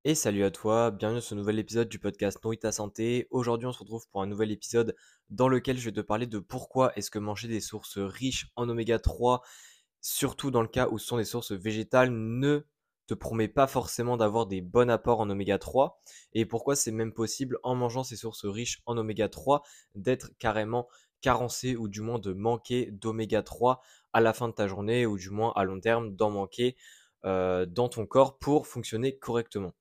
Et salut à toi, bienvenue sur ce nouvel épisode du podcast Nourris ta santé. Aujourd'hui, on se retrouve pour un nouvel épisode dans lequel je vais te parler de pourquoi est-ce que manger des sources riches en oméga 3, surtout dans le cas où ce sont des sources végétales, ne te promet pas forcément d'avoir des bons apports en oméga 3 et pourquoi c'est même possible en mangeant ces sources riches en oméga 3 d'être carrément carencé ou du moins de manquer d'oméga 3 à la fin de ta journée ou du moins à long terme d'en manquer dans ton corps pour fonctionner correctement.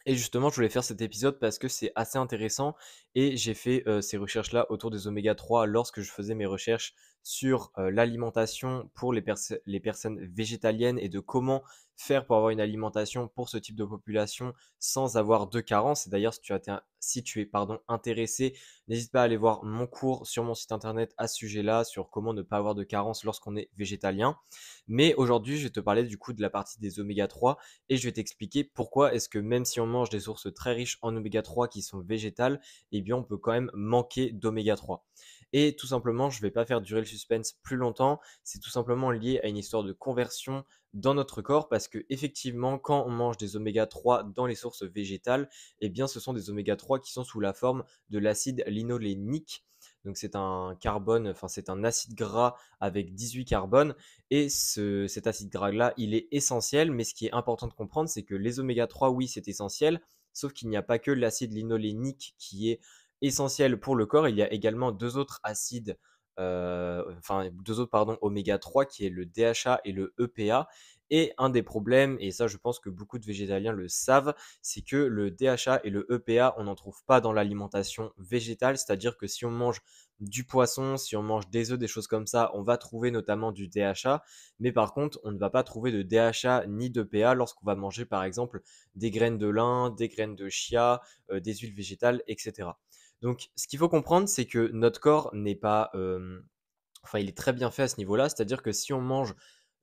Et justement, je voulais faire cet épisode parce que c'est assez intéressant et j'ai fait ces recherches-là autour des oméga 3 lorsque je faisais mes recherches sur l'alimentation pour les personnes végétaliennes et de comment faire pour avoir une alimentation pour ce type de population sans avoir de carence. Et d'ailleurs, si tu es intéressé, n'hésite pas à aller voir mon cours sur mon site internet à ce sujet-là, sur comment ne pas avoir de carence lorsqu'on est végétalien. Mais aujourd'hui, je vais te parler du coup de la partie des oméga 3 et je vais t'expliquer pourquoi est-ce que même si on mange des sources très riches en oméga 3 qui sont végétales, eh bien on peut quand même manquer d'oméga 3. Et tout simplement, je ne vais pas faire durer le suspense plus longtemps, c'est tout simplement lié à une histoire de conversion dans notre corps parce que effectivement, quand on mange des oméga 3 dans les sources végétales, eh bien ce sont des oméga 3 qui sont sous la forme de l'acide linolénique. Donc c'est un carbone, enfin c'est un acide gras avec 18 carbones et cet acide gras-là, il est essentiel, mais ce qui est important de comprendre, c'est que les oméga 3, oui, c'est essentiel, sauf qu'il n'y a pas que l'acide linolénique qui est essentiel pour le corps, il y a également deux autres acides, deux autres, pardon, oméga 3, qui est le DHA et le EPA. Et un des problèmes, et ça je pense que beaucoup de végétaliens le savent, c'est que le DHA et le EPA, on n'en trouve pas dans l'alimentation végétale, c'est-à-dire que si on mange du poisson, si on mange des œufs, des choses comme ça, on va trouver notamment du DHA, mais par contre, on ne va pas trouver de DHA ni de PA lorsqu'on va manger par exemple des graines de lin, des graines de chia, des huiles végétales, etc. Donc, ce qu'il faut comprendre, c'est que notre corps n'est pas, il est très bien fait à ce niveau-là, c'est-à-dire que si on mange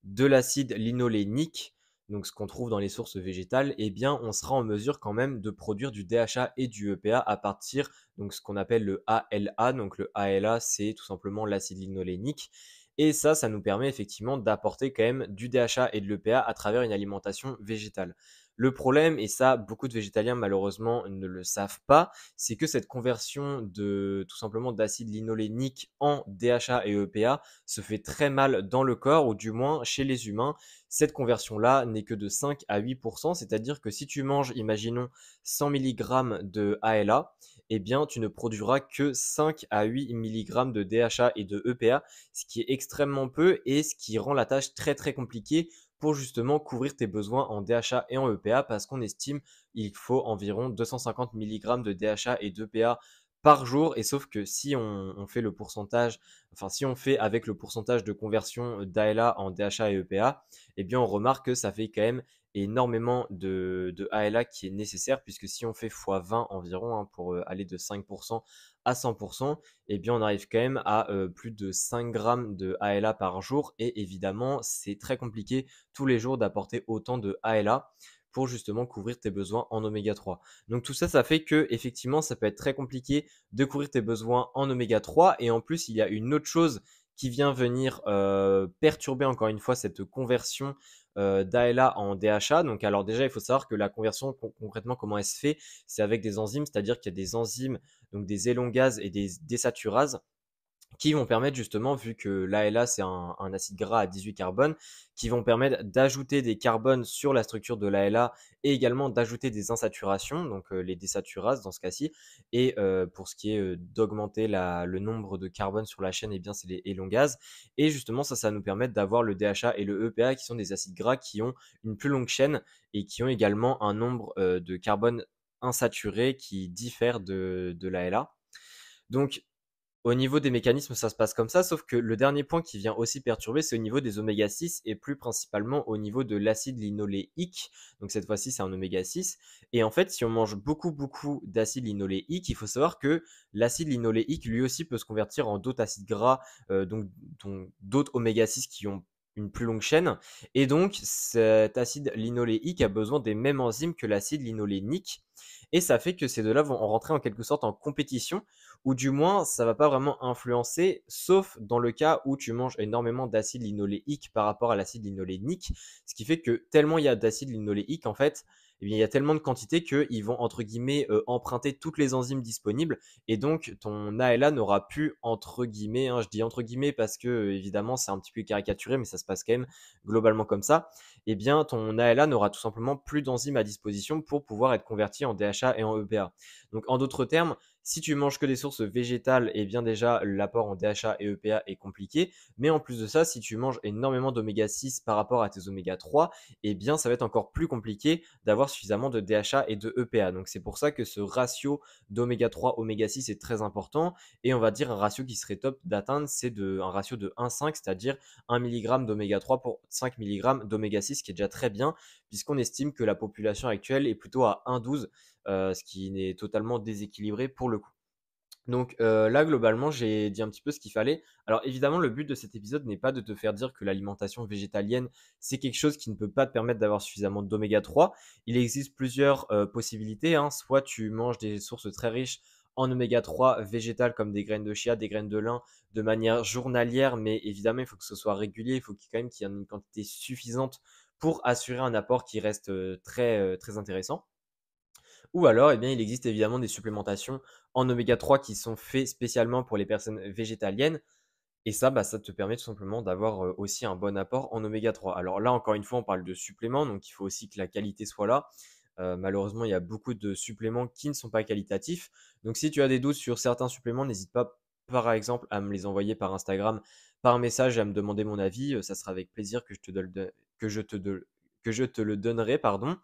de l'acide linolénique, donc ce qu'on trouve dans les sources végétales, eh bien, on sera en mesure quand même de produire du DHA et du EPA à partir, donc ce qu'on appelle le ALA. Donc le ALA, c'est tout simplement l'acide linolénique. Et ça nous permet effectivement d'apporter quand même du DHA et de l'EPA à travers une alimentation végétale. Le problème, et ça, beaucoup de végétaliens malheureusement ne le savent pas, c'est que cette conversion de tout simplement d'acide linolénique en DHA et EPA se fait très mal dans le corps, ou du moins chez les humains. Cette conversion-là n'est que de 5 à 8%, c'est-à-dire que si tu manges, imaginons, 100 mg de ALA, eh bien tu ne produiras que 5 à 8 mg de DHA et de EPA, ce qui est extrêmement peu et ce qui rend la tâche très très compliquée pour justement couvrir tes besoins en DHA et en EPA parce qu'on estime il faut environ 250 mg de DHA et d'EPA par jour. Et sauf que si on fait le pourcentage, si on fait avec le pourcentage de conversion d'ALA en DHA et EPA, eh bien on remarque que ça fait quand même énormément de ALA qui est nécessaire, puisque si on fait x20 environ, hein, pour aller de 5% à 100%, eh bien on arrive quand même à plus de 5 grammes de ALA par jour. Et évidemment, c'est très compliqué tous les jours d'apporter autant de ALA pour justement couvrir tes besoins en oméga 3. Donc tout ça, ça fait que effectivement, ça peut être très compliqué de couvrir tes besoins en oméga 3. Et en plus, il y a une autre chose qui vient venir perturber encore une fois cette conversion d'ALA en DHA. Donc alors déjà, il faut savoir que la conversion, concrètement, comment elle se fait, c'est avec des enzymes, c'est-à-dire qu'il y a des enzymes, donc des élongases et des désaturases, qui vont permettre justement, vu que l'ALA c'est un acide gras à 18 carbones, qui vont permettre d'ajouter des carbones sur la structure de l'ALA et également d'ajouter des insaturations, donc les désaturases dans ce cas-ci. Et pour ce qui est d'augmenter le nombre de carbone sur la chaîne, eh bien c'est les élongases. Et justement ça nous permet d'avoir le DHA et le EPA qui sont des acides gras qui ont une plus longue chaîne et qui ont également un nombre de carbone insaturé qui diffère de l'ALA. Donc au niveau des mécanismes, ça se passe comme ça, sauf que le dernier point qui vient aussi perturber, c'est au niveau des oméga 6 et plus principalement au niveau de l'acide linoléique. Donc cette fois-ci, c'est un oméga 6. Et en fait, si on mange beaucoup d'acide linoléique, il faut savoir que l'acide linoléique, lui aussi, peut se convertir en d'autres acides gras, donc d'autres oméga 6 qui ont une plus longue chaîne. Et donc, cet acide linoléique a besoin des mêmes enzymes que l'acide linolénique. Et ça fait que ces deux-là vont rentrer en quelque sorte en compétition, ou du moins ça va pas vraiment influencer, sauf dans le cas où tu manges énormément d'acide linoléique par rapport à l'acide linolénique, ce qui fait que tellement il y a d'acide linoléique en fait, eh bien, il y a tellement de quantité qu'ils vont, entre guillemets, emprunter toutes les enzymes disponibles et donc ton ALA n'aura plus, entre guillemets, hein, je dis entre guillemets parce que, évidemment, c'est un petit peu caricaturé, mais ça se passe quand même globalement comme ça, eh bien, ton ALA n'aura tout simplement plus d'enzymes à disposition pour pouvoir être converti en DHA et en EPA. Donc, en d'autres termes, si tu manges que des sources végétales, eh bien déjà, l'apport en DHA et EPA est compliqué. Mais en plus de ça, si tu manges énormément d'oméga 6 par rapport à tes oméga 3, eh bien, ça va être encore plus compliqué d'avoir suffisamment de DHA et de EPA. Donc, c'est pour ça que ce ratio d'oméga 3, oméga 6 est très important. Et on va dire un ratio qui serait top d'atteindre, c'est un ratio de 1,5, c'est-à-dire 1 mg d'oméga 3 pour 5 mg d'oméga 6, qui est déjà très bien, puisqu'on estime que la population actuelle est plutôt à 1,12, ce qui n'est totalement déséquilibré pour le coup. Donc là, globalement, j'ai dit un petit peu ce qu'il fallait. Alors évidemment, le but de cet épisode n'est pas de te faire dire que l'alimentation végétalienne, c'est quelque chose qui ne peut pas te permettre d'avoir suffisamment d'oméga 3. Il existe plusieurs possibilités, hein. Soit tu manges des sources très riches en oméga 3 végétales comme des graines de chia, des graines de lin de manière journalière, mais évidemment, il faut que ce soit régulier, il faut quand même qu'il y ait une quantité suffisante pour assurer un apport qui reste très intéressant. Ou alors, eh bien, il existe évidemment des supplémentations en oméga 3 qui sont faits spécialement pour les personnes végétaliennes. Et ça, bah, ça te permet tout simplement d'avoir aussi un bon apport en oméga 3. Alors là, encore une fois, on parle de suppléments, donc il faut aussi que la qualité soit là. Malheureusement, il y a beaucoup de suppléments qui ne sont pas qualitatifs. Donc si tu as des doutes sur certains suppléments, n'hésite pas, par exemple, à me les envoyer par Instagram, par message, et à me demander mon avis. Ça sera avec plaisir que je te, que je te le donnerai, pardon.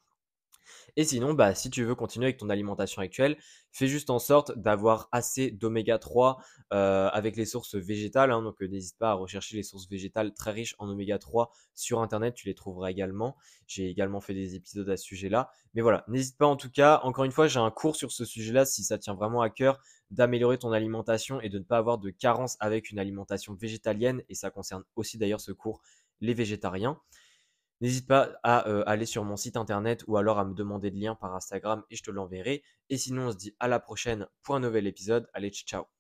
Et sinon, bah, si tu veux continuer avec ton alimentation actuelle, fais juste en sorte d'avoir assez d'oméga 3 avec les sources végétales, hein. Donc, n'hésite pas à rechercher les sources végétales très riches en oméga 3 sur Internet, tu les trouveras également. J'ai également fait des épisodes à ce sujet-là. Mais voilà, n'hésite pas en tout cas. Encore une fois, j'ai un cours sur ce sujet-là si ça tient vraiment à cœur d'améliorer ton alimentation et de ne pas avoir de carence avec une alimentation végétalienne. Et ça concerne aussi d'ailleurs ce cours les végétariens. N'hésite pas à aller sur mon site internet ou alors à me demander le lien par Instagram et je te l'enverrai. Et sinon, on se dit à la prochaine pour un nouvel épisode. Allez, ciao.